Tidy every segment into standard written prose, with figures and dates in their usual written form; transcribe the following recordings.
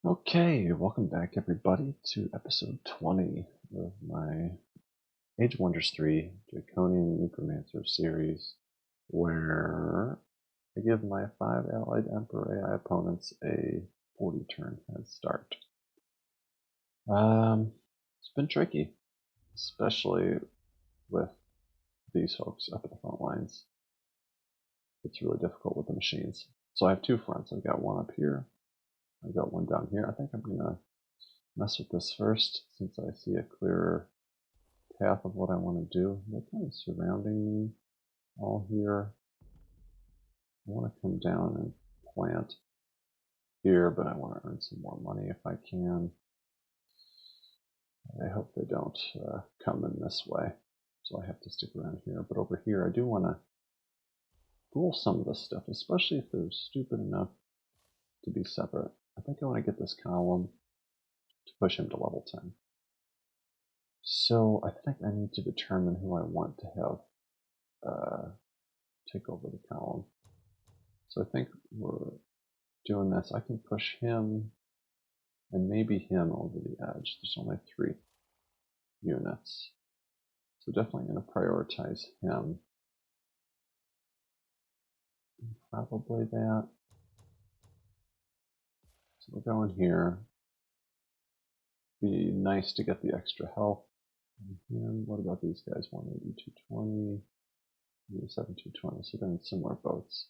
Okay, welcome back everybody to episode 20 of my Age of Wonders 3 Draconian Necromancer series, where I give my 5 allied Emperor AI opponents a 40 turn head start. It's been tricky, especially with these folks up at the front lines. It's really difficult with the machines. So I have two fronts. I've got one up here. I've got one down here. I think I'm going to mess with this first, since I see a clearer path of what I want to do. They're kind of surrounding me all here. I want to come down and plant here, but I want to earn some more money if I can. I hope they don't come in this way, so I have to stick around here. But over here, I do want to rule some of this stuff, especially if they're stupid enough to be separate. I think I want to get this column to push him to level 10. So I think I need to determine who I want to have take over the column. So I think we're doing this. I can push him and maybe him over the edge. There's only 3 units. So definitely going to prioritize him. Probably that. So we're going here. Be nice to get the extra health. And what about these guys? 180, 220, 87, 220. So they're in similar boats.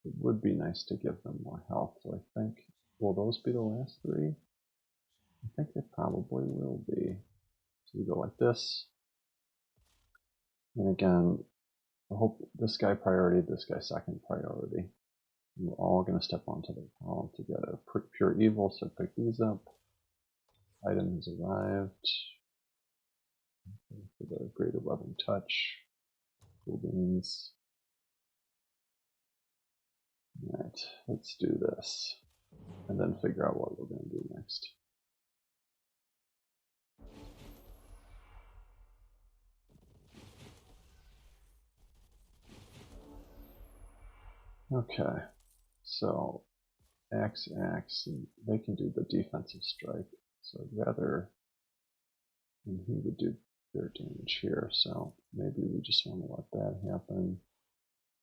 It would be nice to give them more health. So I think, will those be the last 3? I think they probably will be. So we go like this. And again, I hope this guy priority, this guy second priority. And we're all going to step onto the column together. Pure evil, so pick these up. Item has arrived. For the greater loving touch. Cool beans. Alright, let's do this. And then figure out what we're going to do next. Okay, so axe, and they can do the defensive strike. So I'd rather, and he would do their damage here. So maybe we just want to let that happen.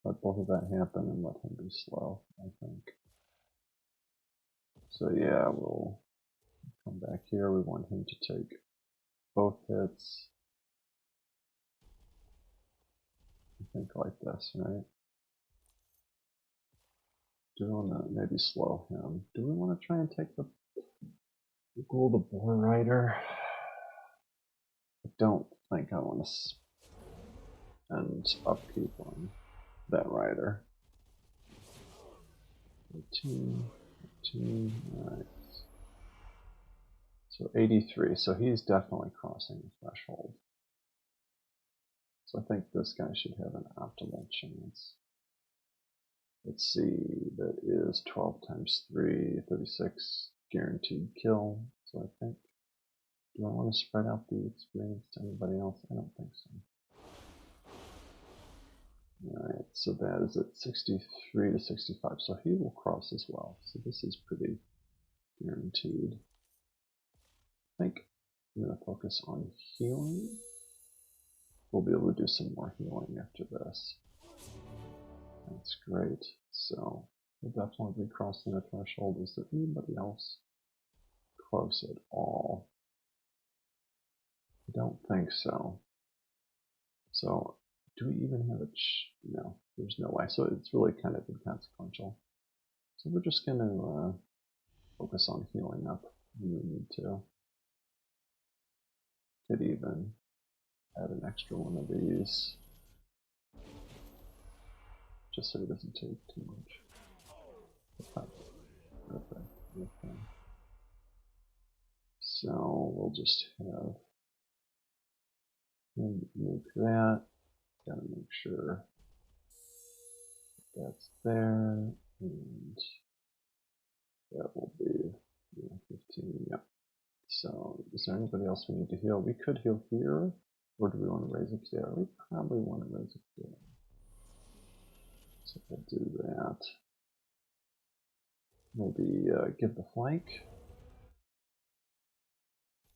Let both of that happen and let him be slow, I think. So yeah, we'll come back here. We want him to take both hits. I think like this, right? Do we want to maybe slow him? Do we want to try and take the Ghoul the Boar Rider? I don't think I want to spend upkeep on that rider. 13, alright. So 83, so he's definitely crossing the threshold. So I think this guy should have an optimal chance. Let's see, that is 12 times 3, 36 guaranteed kill. So I think, do I want to spread out the experience to anybody else? I don't think so. Alright, so that is at 63 to 65, so he will cross as well. So this is pretty guaranteed. I think I'm going to focus on healing. We'll be able to do some more healing after this. That's great. So we'll definitely be crossing the threshold. Is there anybody else close at all? I don't think so. So do we even have a no, there's no way. So it's really kind of inconsequential. So we're just going to focus on healing up when we need to. Could even add an extra one of these, just so he doesn't take too much. Okay. So we'll just have him nuke that. Gotta make sure that's there, and that will be 15. Yep. So is there anybody else we need to heal? We could heal here, or do we want to raise up there? We probably want to raise up there. So we'll do that. Maybe give the flank.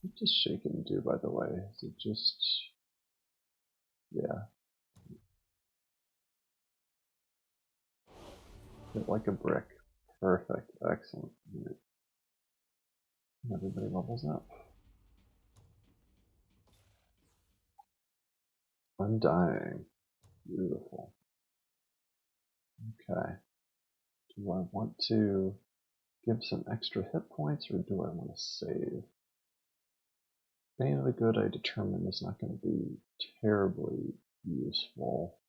What does shaken do, by the way? Is it just... yeah. Hit like a brick. Perfect. Excellent. Right. Everybody levels up. Undying. Beautiful. Okay. Do I want to give some extra hit points or do I want to save? Bane of the Good, I determined, is not going to be terribly useful.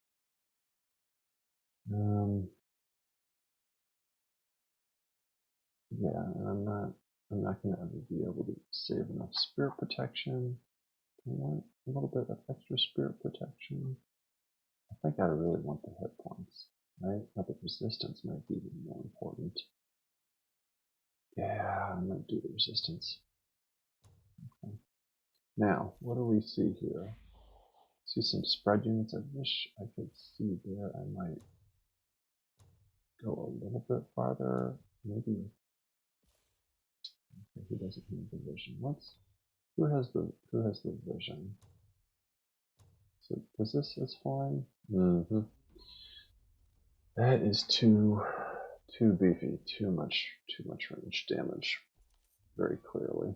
Yeah, I'm not going to ever be able to save enough spirit protection. I want a little bit of extra spirit protection. I think I really want the hit points, right? But the resistance might be even more important. Yeah, I might do the resistance. Okay. Now, what do we see here? See some spread units. I wish I could see there. I might go a little bit farther. Maybe. Okay, who doesn't have the vision? Who has the vision? So does this is flying? Mm-hmm. That is too beefy. Too much range damage. Very clearly.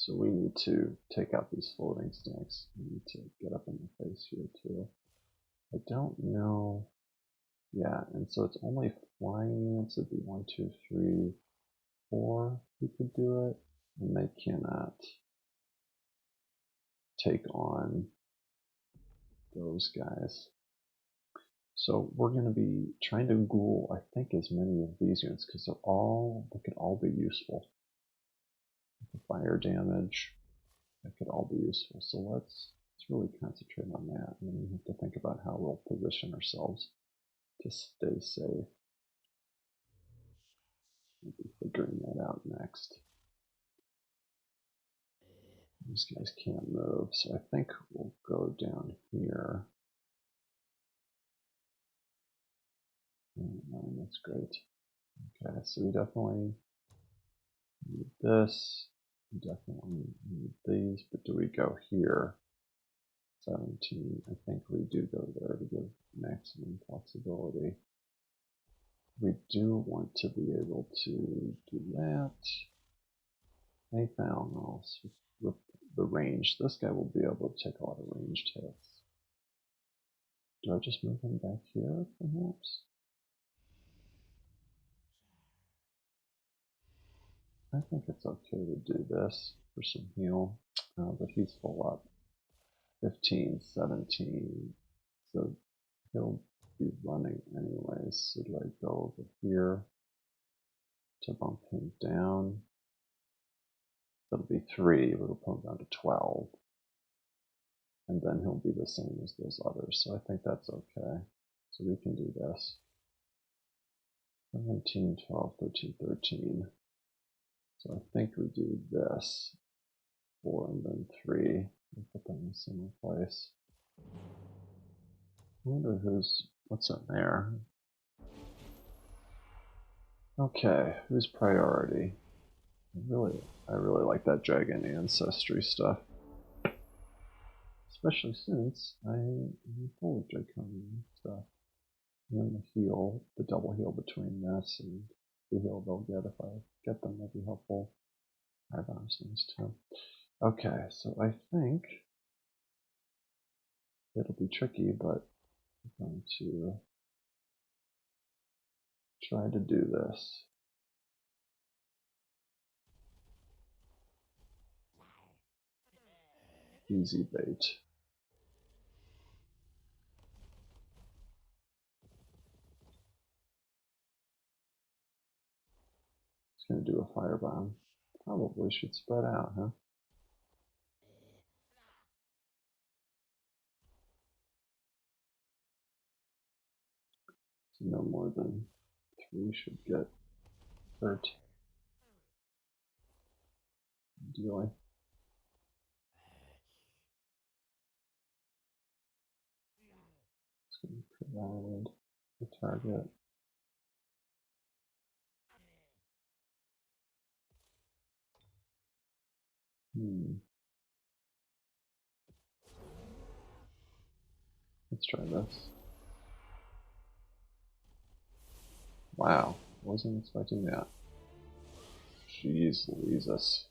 So we need to take out these floating stacks. We need to get up in the face here too. I don't know. Yeah, and so it's only flying units. It'd be 1, 2, 3, 4 who could do it, and they cannot take on those guys. So we're going to be trying to ghoul, I think, as many of these units because they could all be useful. The fire damage, that could all be useful. So let's really concentrate on that, and then we have to think about how we'll position ourselves to stay safe. We'll be figuring that out next. These guys can't move, so I think we'll go down here. That's great. Okay, so we definitely need this. We definitely need these, but do we go here? 17. I think we do go there to give maximum flexibility. We do want to be able to do that. Anything else with the range? This guy will be able to take a lot of ranged hits. Do I just move him back here, perhaps? I think it's okay to do this for some heal, but he's full up. 15, 17, so he'll be running anyways. So do I go over here to bump him down? That'll be 3, but it'll put him down to 12. And then he'll be the same as those others, so I think that's okay. So we can do this. 17, 12, 13, 13. So I think we do this. 4 and then 3. We'll put them in a similar place. I wonder what's in there. Okay, who's priority? I really like that dragon ancestry stuff. Especially since I'm full of draconian stuff. And then the heal, the double heal between this and the heal they'll get if I get them will be helpful. High-bombs things too. Okay, so I think it'll be tricky, but I'm going to try to do this. Easy bait. It's going to do a firebomb. Probably should spread out, huh? So no more than 3 should get hurt. Ideally. It's going to provide the target. Let's try this. Wow, wasn't expecting that. Jeez Louises.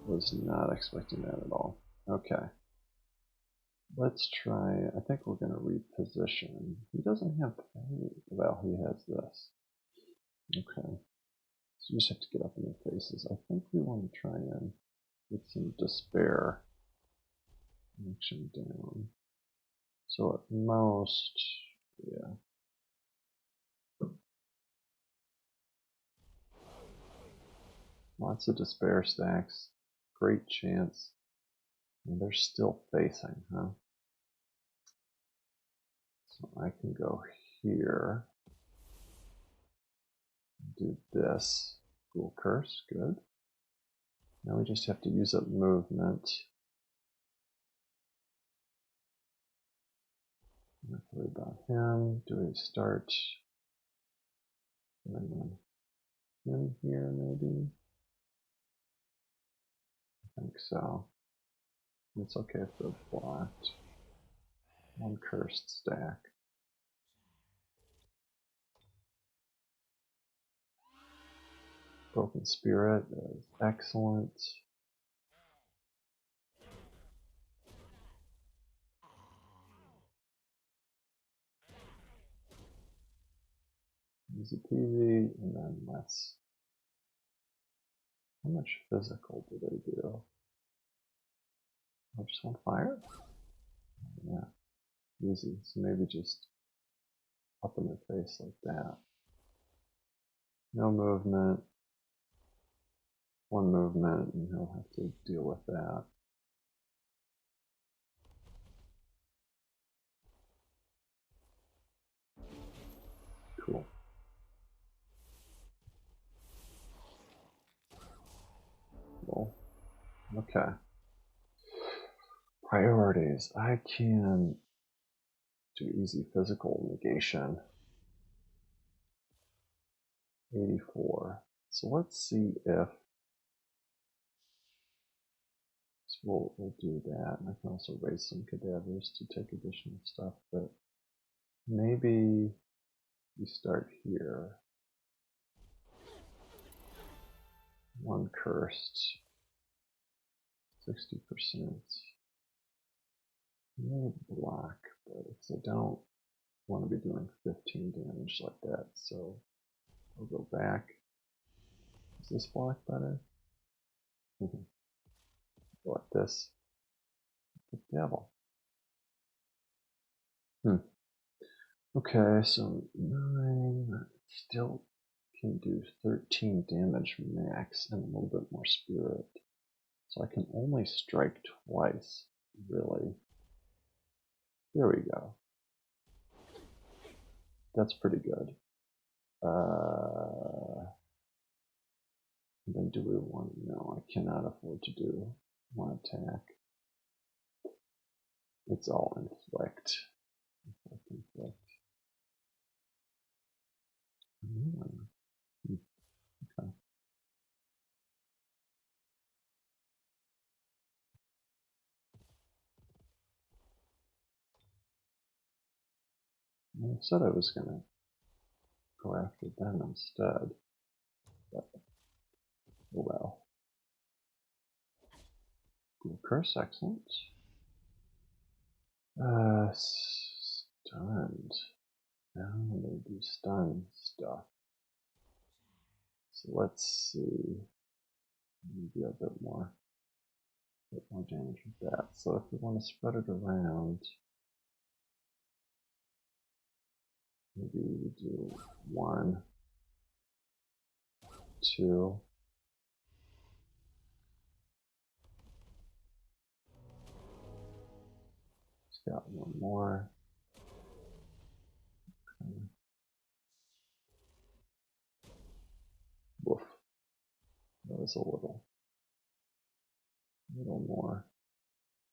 Was not expecting that at all. Okay. Let's try, I think we're going to reposition. He doesn't have, well, he has this. Okay. So you just have to get up in their faces. I think we want to try and get some despair action down. So at most, yeah. Lots of despair stacks. Great chance. And they're still facing, huh? So I can go here. Do this. Cool curse, good. Now we just have to use up movement. Not worry about him. Do we start him here maybe? I think so. It's okay if they're blocked. One cursed stack. Broken Spirit is excellent. Easy peasy, and then let's. How much physical do they do? Oh, just one fire? Yeah, easy. So maybe just up in their face like that. No movement. One movement, and he'll have to deal with that. Cool. Cool. Okay. Priorities. I can do easy physical negation. 84. So let's see if we'll do that. I can also raise some cadavers to take additional stuff, but maybe we start here. One cursed. 60%. Maybe block, but I don't want to be doing 15 damage like that, so I'll go back. Is this block better? Go like this. The devil. Okay, so 9, still can do 13 damage max and a little bit more spirit. So I can only strike twice, really. There we go. That's pretty good. Then do we want, no, I cannot afford to do one attack. It's all inflict. Inflict. Okay. I said I was going to go after them instead. But, oh well. Cool curse, excellent. Stunned. Now they do stun stuff. So let's see. Maybe a bit more damage with that. So if we want to spread it around, maybe we do 1, 2. Just got one more. Okay. Woof. That was a little more.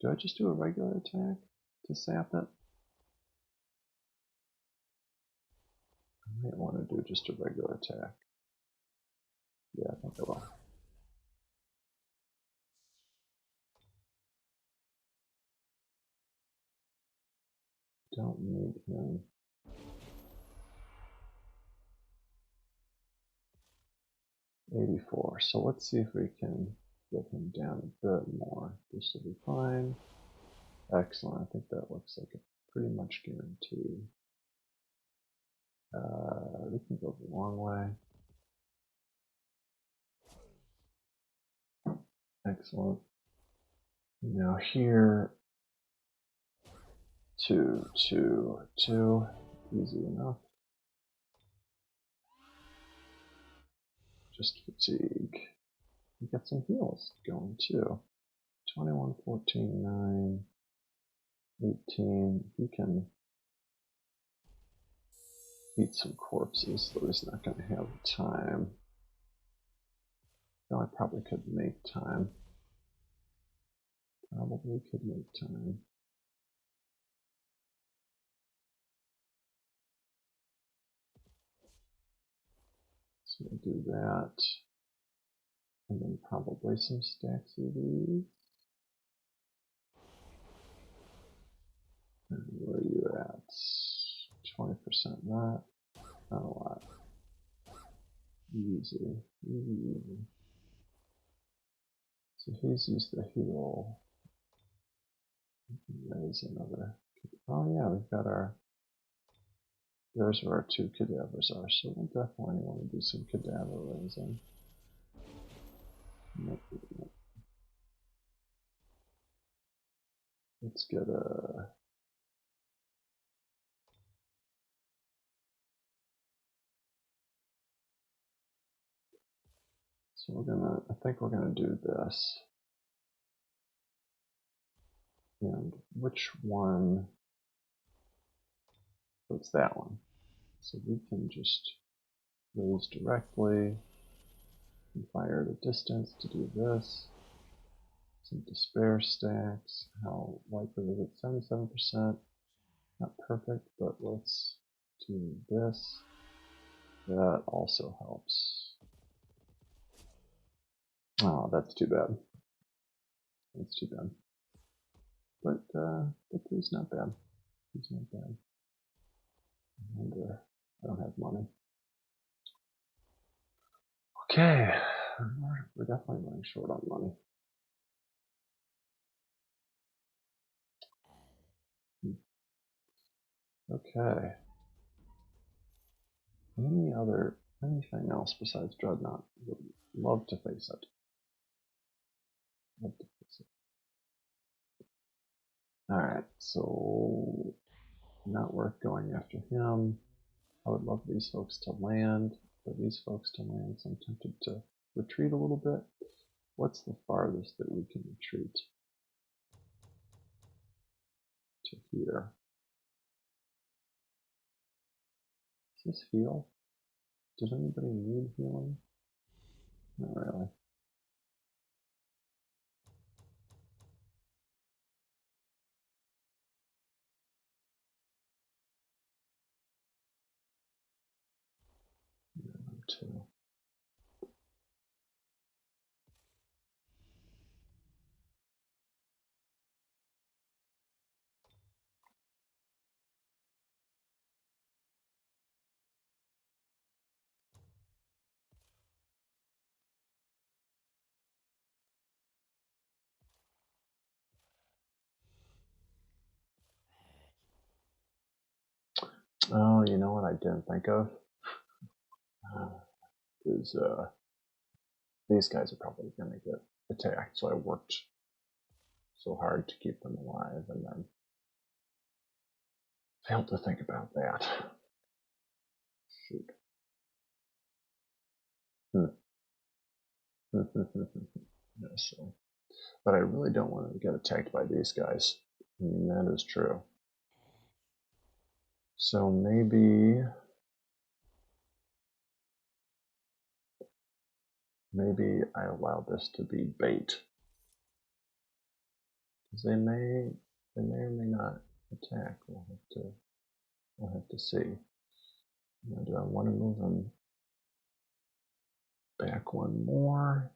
Do I just do a regular attack to sap it? I might want to do just a regular attack. Yeah, I think I will. don't need him. $84. So let's see if we can get him down a bit more. This will be fine. Excellent. I think that looks like a pretty much guarantee. We can go the long way. Excellent. Now here, 2, 2, 2. Easy enough. Just fatigue. We got some heals going too. 21, 14, 9, 18. He can eat some corpses, though he's not going to have time. No, I probably could make time. Probably could make time. So we'll do that. And then probably some stacks of these. And where are you at? 20% not a lot. Easy. Easy. So he's used the heal. Raise another. Oh yeah, we've got our. There's where our 2 cadavers are, so we'll definitely want to do some cadaver raising. Let's get a. So we're gonna. I think we're gonna do this. And which one? It's that one. So we can just raise directly and fire at a distance to do this. Some despair stacks. How likely is it? 77%. Not perfect, but let's do this. That also helps. Oh, that's too bad. That's too bad. But 3's not bad. 3's not bad. And I don't have money. Okay, we're definitely running short on money. Okay. Anything else besides Dreadnought? Would love to face it. Love to face it. Alright, so not worth going after him. I would love these folks to land, but these folks to land, so I'm tempted to retreat a little bit. What's the farthest that we can retreat? To here. Is this heal? Does anybody need healing? Not really. Yeah, them too. Oh, you know what I didn't think of? Is these guys are probably going to get attacked, so I worked so hard to keep them alive and then failed to think about that. Shoot. Yeah, so. But I really don't want to get attacked by these guys. I mean, that is true. So maybe I allow this to be bait. Because they may or may not attack. We'll have to see. Now, do I want to move them back one more?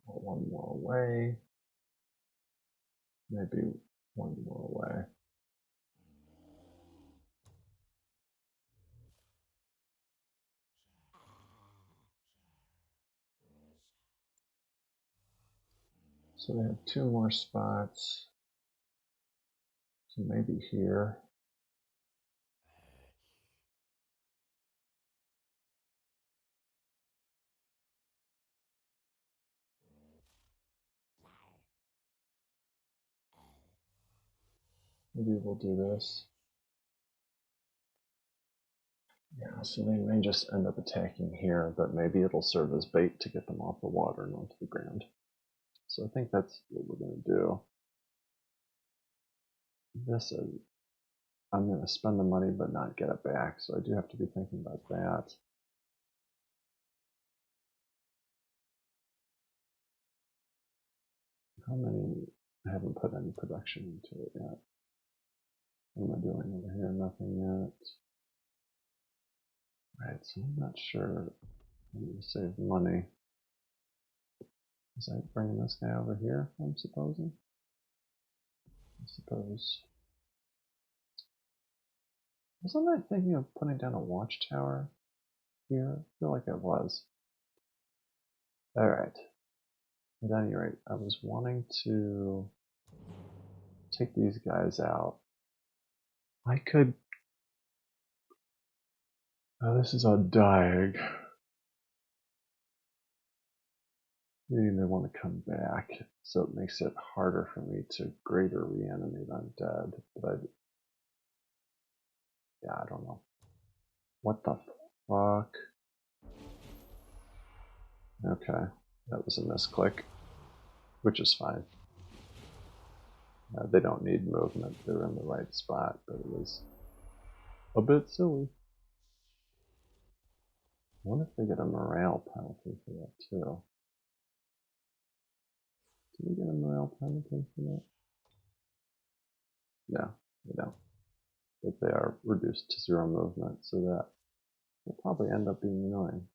Or one more away? Maybe one more away. So they have 2 more spots. So maybe here. Maybe we'll do this. Yeah, so they may just end up attacking here, but maybe it'll serve as bait to get them off the water and onto the ground. So I think that's what we're going to do. This is, I'm going to spend the money but not get it back, so I do have to be thinking about that. How many? I haven't put any production into it yet. What am I doing over here? Nothing yet. Right, so I'm not sure. I need to save money. Is I bringing this guy over here, I'm supposing? I suppose. Wasn't I thinking of putting down a watchtower here? I feel like I was. Alright. At any rate, I was wanting to take these guys out. I could... Oh, this is a diag. Maybe they want to come back, so it makes it harder for me to greater reanimate undead. But yeah, I don't know. What the fuck? Okay, that was a misclick, which is fine. They don't need movement, they're in the right spot, but it was a bit silly. I wonder if they get a morale penalty for that too. Do we get a morale penalty for that? No, they don't. But they are reduced to 0 movement, so that will probably end up being annoying.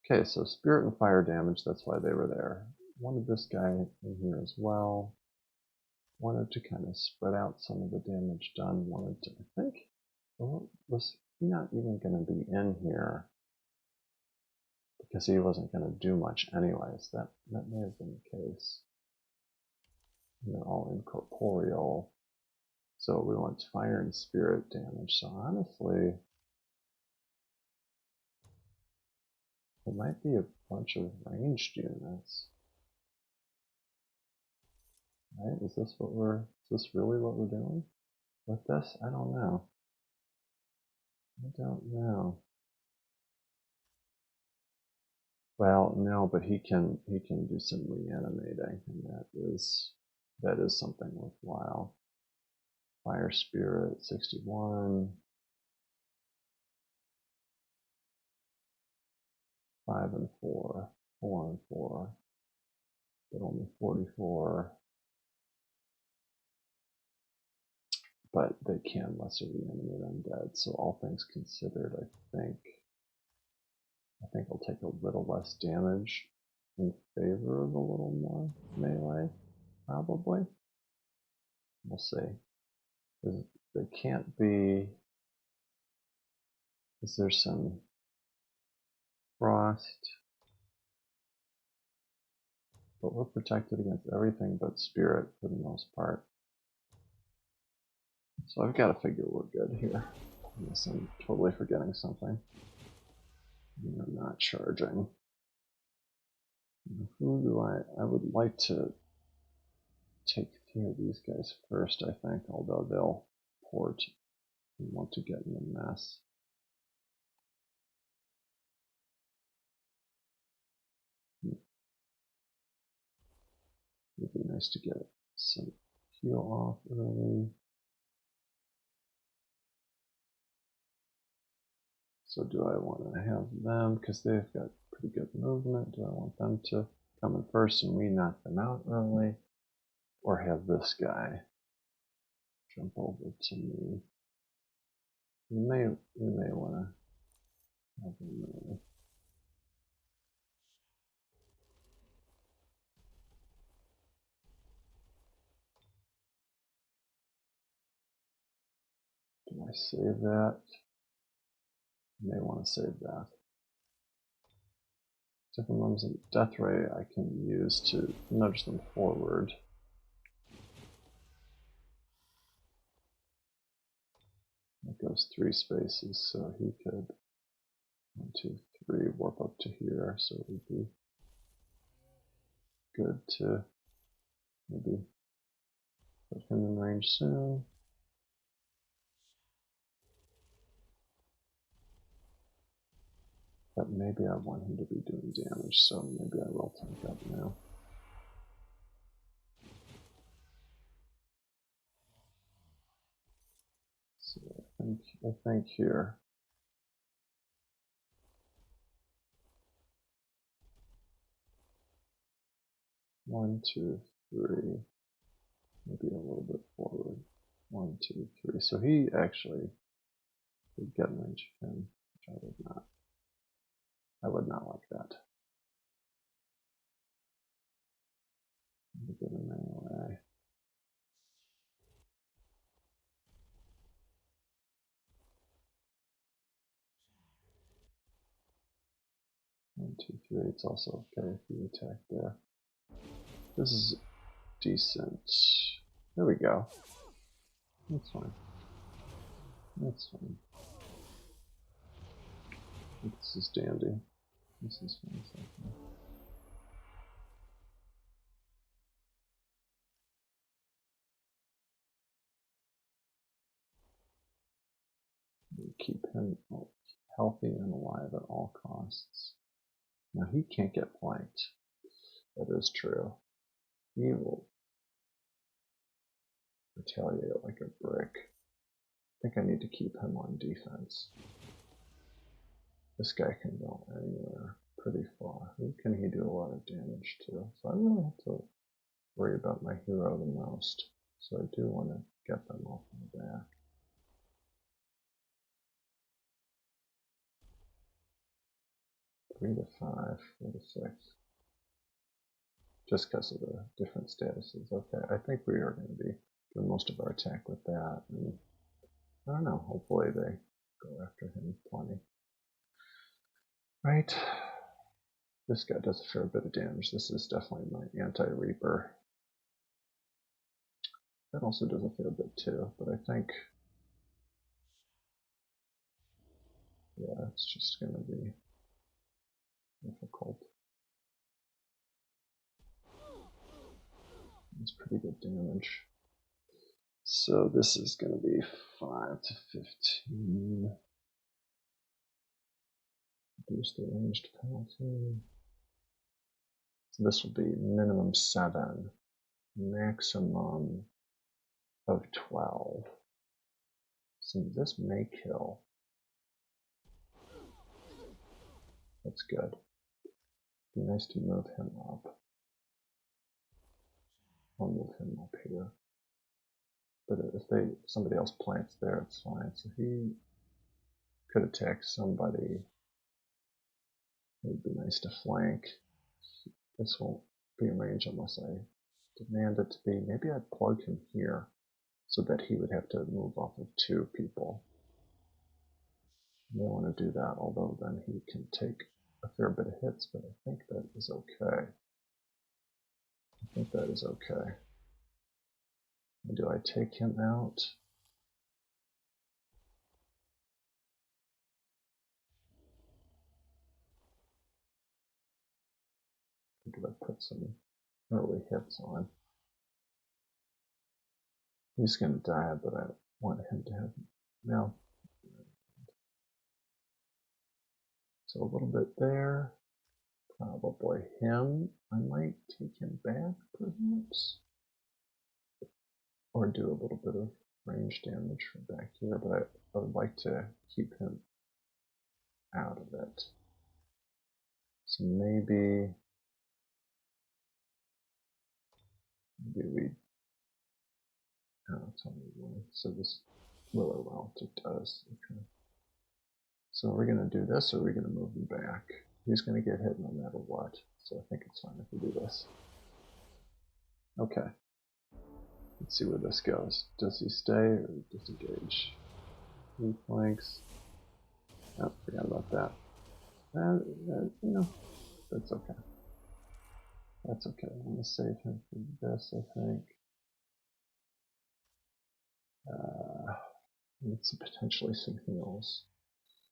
Okay, so spirit and fire damage, that's why they were there. Wanted this guy in here as well. Wanted to kind of spread out some of the damage done. Wanted to, I think, well, was he not even going to be in here? Because he wasn't going to do much anyways. That may have been the case. And they're all incorporeal. So we want fire and spirit damage. So honestly, it might be a bunch of ranged units. Right? Is this really what we're doing with this? I don't know. I don't know. Well, no, but he can do some reanimating, and that is something worthwhile. Fire Spirit 61, 5 and 4, 4 and 4, but only 44. But they can lesser reanimate undead. So all things considered, I think I'll take a little less damage in favor of a little more melee, probably. We'll see. There can't be. Is there some frost? But we're protected against everything but spirit for the most part. So I've got to figure we're good here. Unless I'm totally forgetting something. I'm not charging. Who do I would like to take care of these guys first, I think, although they'll port and want to get in a mess. It'd be nice to get some heal off early. So do I want to have them, because they've got pretty good movement, do I want them to come in first and we knock them out early? Or have this guy jump over to me? We may want to have him early. Do I save that? I may want to save that. Different levels of death ray I can use to nudge them forward. That goes 3 spaces, so he could 1, 2, 3 warp up to here, so it would be good to maybe put him in range soon. But maybe I want him to be doing damage, so maybe I will tank up now. So I think here. One, two, three. Maybe a little bit forward. 1, 2, 3. So he actually would get in range of him, which I would not. I would not like that. Get him anyway. One, two, three. It's also okay if you attack there. This is decent. There we go. That's fine. That's fine. This is dandy. This is fine. Keep him healthy and alive at all costs. Now he can't get flanked. That is true. He will retaliate like a brick. I think I need to keep him on defense. This guy can go anywhere pretty far. Who can he do a lot of damage to? So I really have to worry about my hero the most. So I do want to get them off my back. Three to 5, 4 to 6. Just because of the different statuses. Okay, I think we are going to be doing most of our attack with that. And I don't know, hopefully they go after him plenty. Right. This guy does a fair bit of damage. This is definitely my anti-Reaper. That also does a fair bit too, but I think, yeah, it's just going to be difficult. It's pretty good damage. So this is going to be 5 to 15. Reduce the ranged penalty. So this will be minimum 7, maximum of 12. So this may kill. That's good. Be nice to move him up. I'll move him up here. But if somebody else plants there, it's fine. So he could attack somebody. It would be nice to flank. This won't be in range unless I demand it to be. Maybe I'd plug him here so that he would have to move off of 2 people. I may want to do that, although then he can take a fair bit of hits, but I think that is okay. I think that is okay. And do I take him out? Or do I put some early hits on? He's going to die, but I want him to have no. So a little bit there. Probably him. I might take him back, perhaps. Or do a little bit of range damage from back here, but I would like to keep him out of it. So maybe we, it's only one, so this well it does. Okay. So are we going to do this, or are we going to move him back? He's going to get hit no matter what, so I think it's fine if we do this. Okay. Let's see where this goes. Does he stay or disengage? He flanks. Oh, forgot about that. You know, that's That's okay. I'm going to save him for this, I think. It's potentially some heals.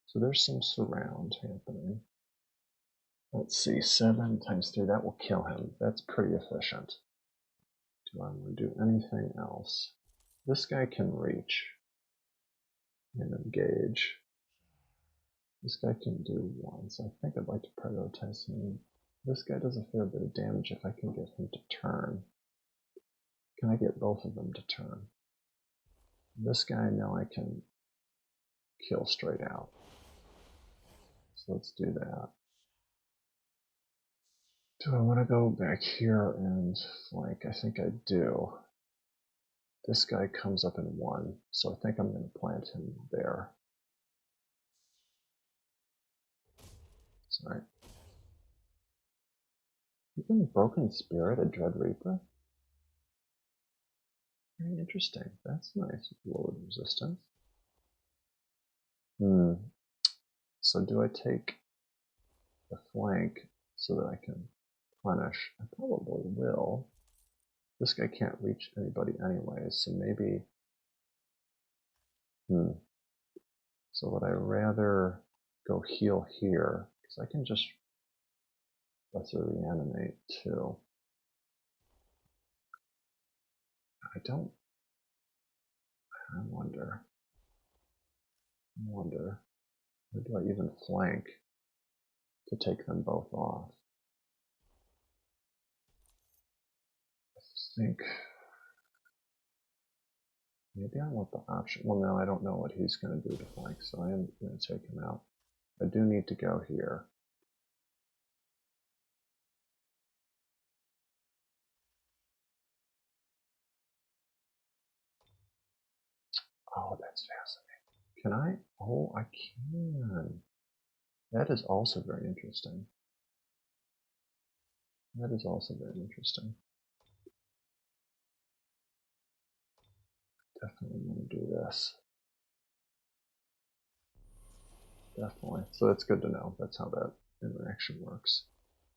So there's some surround happening. Let's see, 7 times 3, that will kill him. That's pretty efficient. Do I want to do anything else? This guy can reach and engage. This guy can do 1, so I think I'd like to prioritize him. This guy does a fair bit of damage if I can get him to turn. Can I get both of them to turn? This guy now I can kill straight out. So let's do that. Do I want to go back here and flank? I think I do. This guy comes up in 1, so I think I'm going to plant him there. Sorry. Even Broken Spirit, a Dread Reaper? Very interesting. That's nice. Lowered resistance. So do I take the flank so that I can punish? I probably will. This guy can't reach anybody anyways, so maybe... So would I rather go heal here? Because I can just lesser reanimate too. I wonder. Or do I even flank to take them both off? I think maybe I want the option. Well, no, I don't know what he's going to do to flank, so I am going to take him out. I do need to go here. Oh, that's fascinating. Can I? Oh, I can. That is also very interesting. That is also very interesting. Definitely want to do this. Definitely. So that's good to know. That's how that interaction works.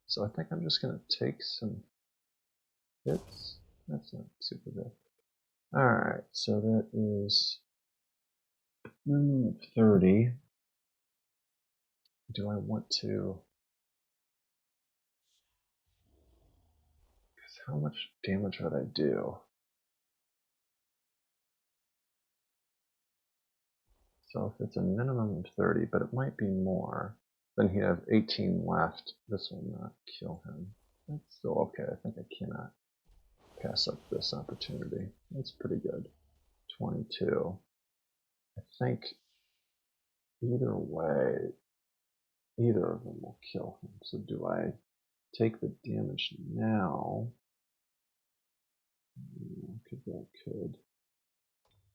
So I think I'm just going to take some hits. That's not super good. Alright, so that is 30. Do I want to... How much damage would I do? So if it's a minimum of 30, but it might be more, then he'd have 18 left. This will not kill him. That's still okay. I think I cannot pass up this opportunity. That's pretty good. 22. I think either way, either of them will kill him. So do I take the damage now?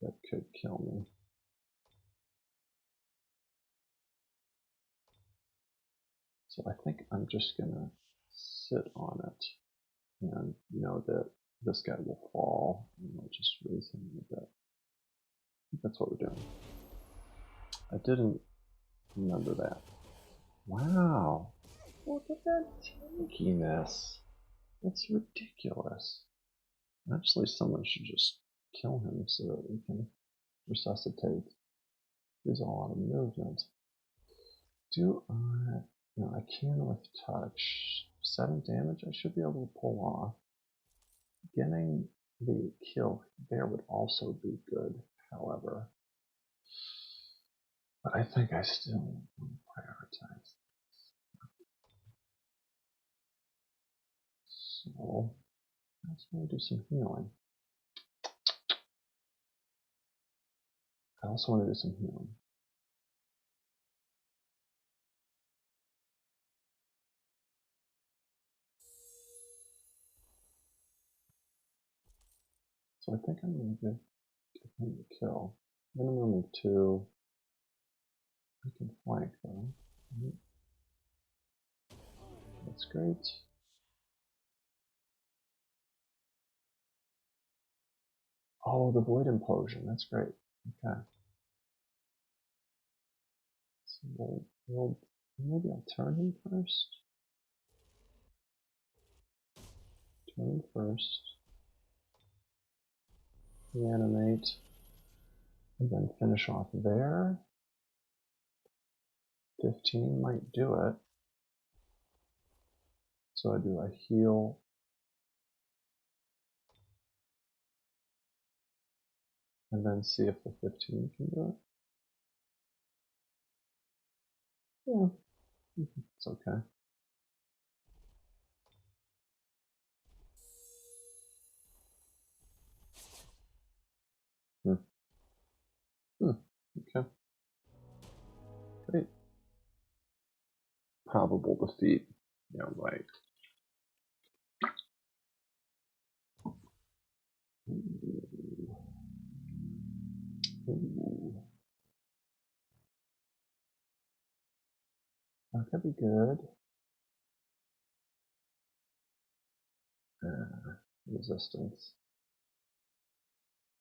That could kill me. So I think I'm just gonna sit on it and know that this guy will fall, and I'll just raise him a bit. I think that's what we're doing. I didn't remember that. Wow. Look at that tankiness. That's ridiculous. Actually, someone should just kill him so that we can resuscitate. There's a lot of movement. Do I... No, I can with touch. 7 damage I should be able to pull off. Getting the kill there would also be good, however. But I think I still want to prioritize. So, I just want to do some healing. I also want to do some healing. So I think I'm going to give him the kill. Minimum of 2. I can flank though. That's great. Oh, the Void Implosion. That's great. Okay. So maybe I'll turn him first. turn first. Reanimate. And then finish off there. 15 might do it. So I do a heal. And then see if the 15 can do it. Yeah, it's okay. Okay. Great. Probable defeat. Yeah, right. Ooh. That could be good. Resistance.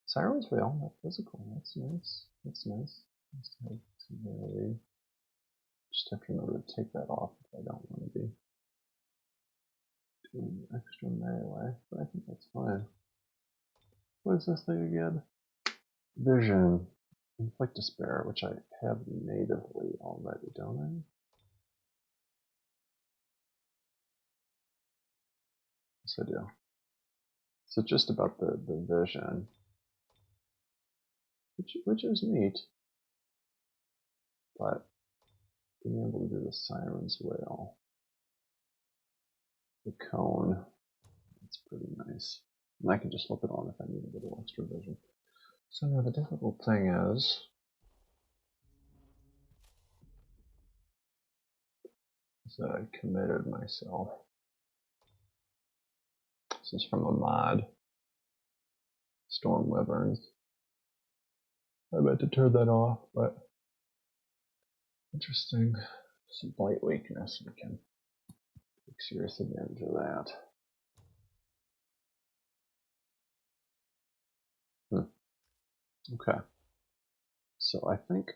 Siren's Veil, not physical. That's nice. That's nice. Nice to have some melee. Just have to remember to take that off if I don't want to be doing extra melee, but I think that's fine. What is this thing again? Vision. Inflict Despair, which I have natively already, don't I? Yes, I do. So just about the vision, which is neat, but being able to do the Siren's Wail, the cone, that's pretty nice. And I can just flip it on if I need a little extra vision. So now the difficult thing is that I committed myself. This is from a mod, Storm Wyverns. I meant to turn that off, but interesting. Some blight weakness, we can take serious advantage of that. Okay. So I think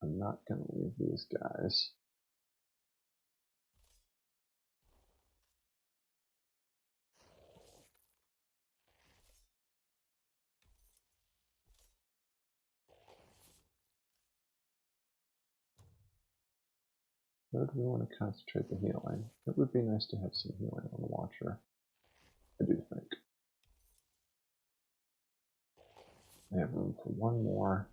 I'm not going to leave these guys. Where do we want to concentrate the healing? It would be nice to have some healing on the Watcher. I do think. I have room for one more.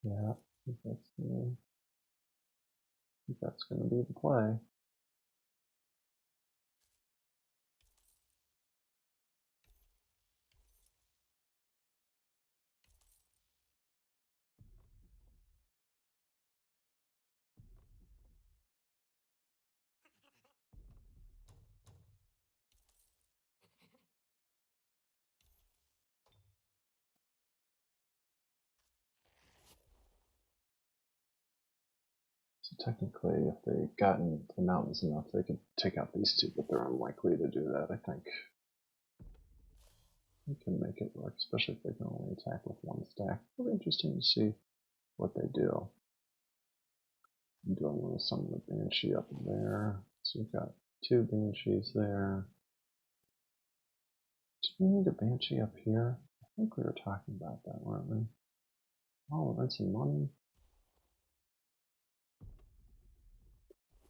Yeah, I think that's gonna be the play. So technically, if they gotten the mountains enough, they could take out these two, but they're unlikely to do that, I think. They can make it work, especially if they can only attack with one stack. It'll be interesting to see what they do. Do I want to summon the Banshee up there? So we've got two Banshees there. Do we need a Banshee up here? I think we were talking about that, weren't we? Oh, earn some money.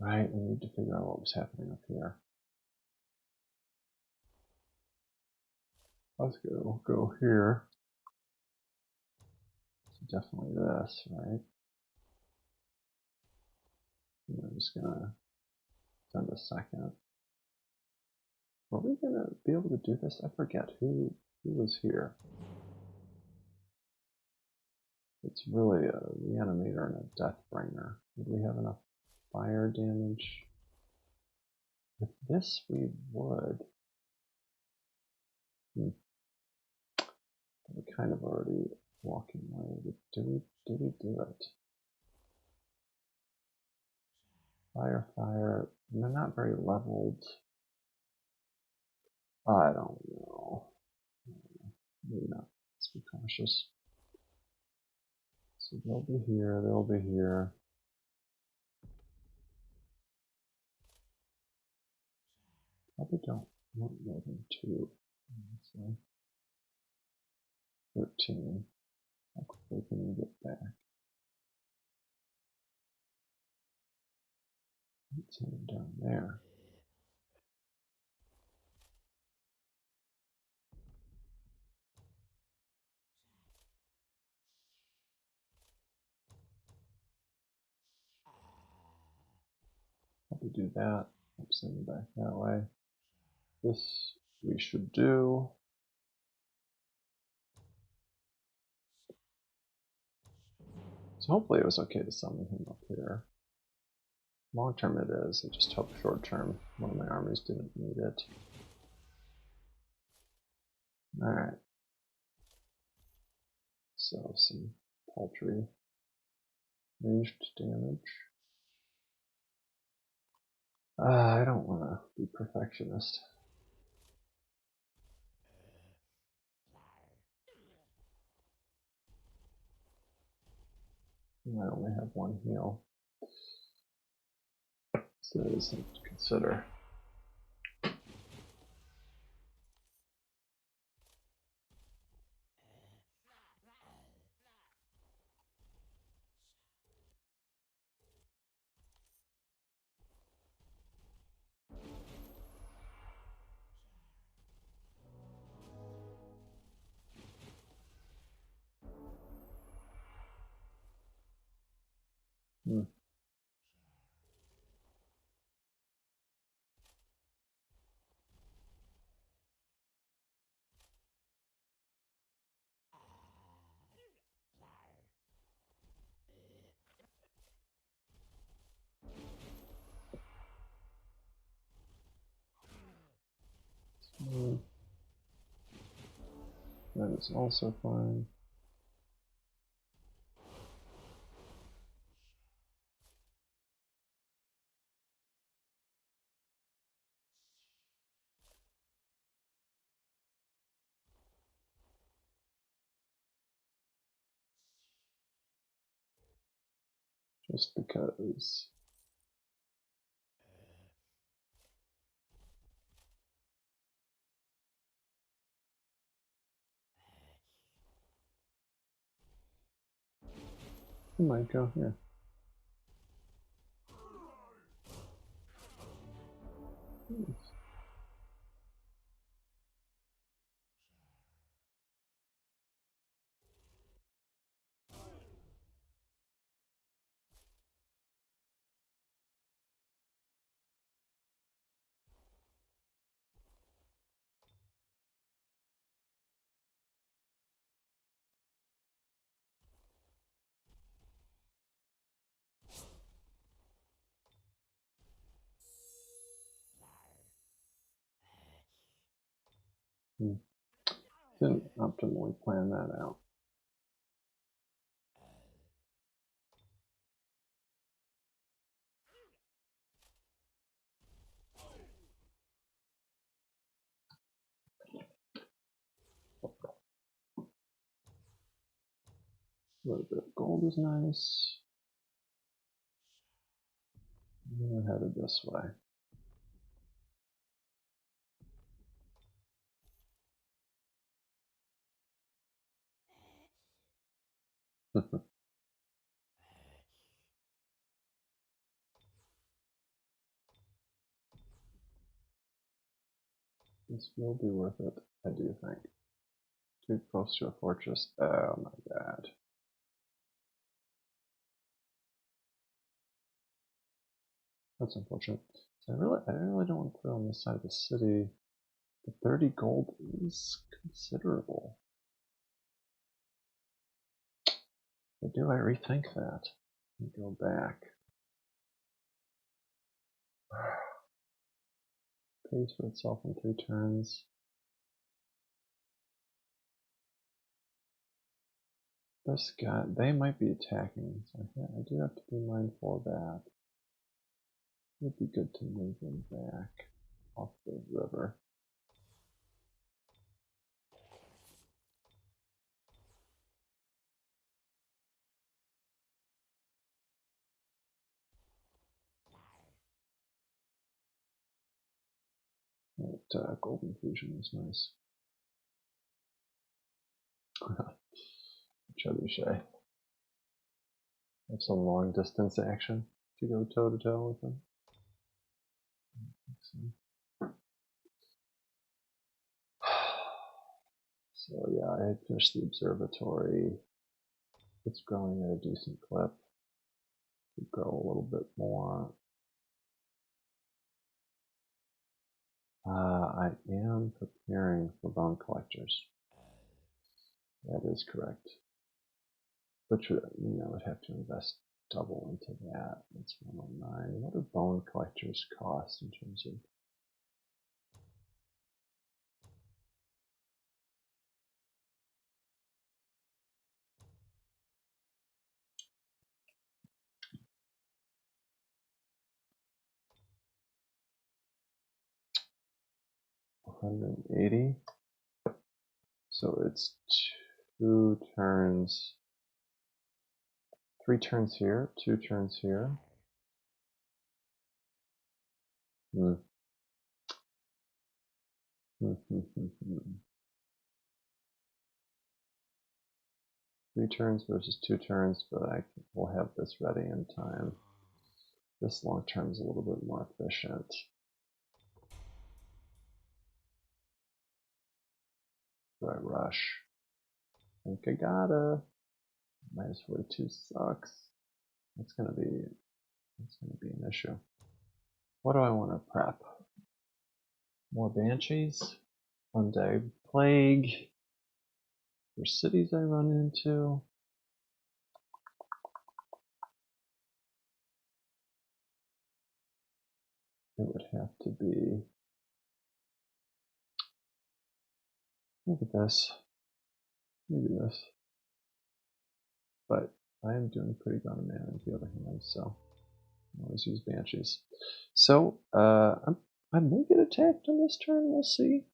Right, we need to figure out what was happening up here. Let's go here. So definitely this, right? And I'm just gonna spend a second. Are we gonna be able to do this? I forget who was here. It's really a reanimator and a deathbringer. Would we have enough fire damage? With this we would. We're kind of already walking away. Did we do it? Fire, and they're not very leveled. I don't know. Maybe not. Let's be cautious. So they'll be here, they'll be here. Probably don't want more than 2. So 13. How quickly can we get back? Let's send him down there. Probably do that. Send him back that way. This we should do. So hopefully it was okay to summon him up here. Long term it is. I just hope short term one of my armies didn't need it. Alright. So some paltry ranged damage. I don't want to be perfectionist. I only have 1 heal. So that is something to consider. Hmm. That is also fine. Just because. You might go here. Didn't optimally plan that out. A little bit of gold is nice. We're headed this way. This will be worth it, I do think. Too close to a fortress. Oh my god. That's unfortunate. So I really don't want to put on this side of the city. The 30 gold is considerable. But do I rethink that? And go back. Pays for itself in 3 turns. This guy, they might be attacking, so I do have to be mindful of that. It would be good to move them back off the river. That golden fusion is nice. Trebuchet. Have some long distance action to go toe to toe with them. So yeah, I had finished the observatory. It's growing at a decent clip. Could grow a little bit more. I am preparing for bone collectors. That is correct. But I would have to invest double into that. That's 109. What do bone collectors cost in terms of? $180. So it's 2 turns, 3 turns here, 2 turns here. 3 turns versus 2 turns, but I will have this ready in time. This long term is a little bit more efficient. Do I rush? I think I gotta. Minus 42 sucks. That's gonna be an issue. What do I want to prep? More banshees? Undead plague? For cities I run into? It would have to be. Look at this. Maybe this. But I am doing pretty good on mana on the other hand, so I always use banshees. So I may get attacked on this turn. We'll see.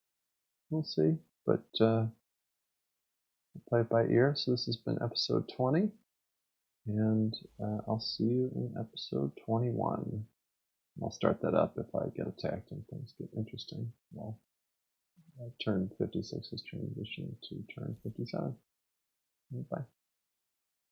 We'll see. But I'll play it by ear. So this has been episode 20, and I'll see you in episode 21. I'll start that up if I get attacked and things get interesting. Well, turn 56 is transitioning to turn 57. Bye.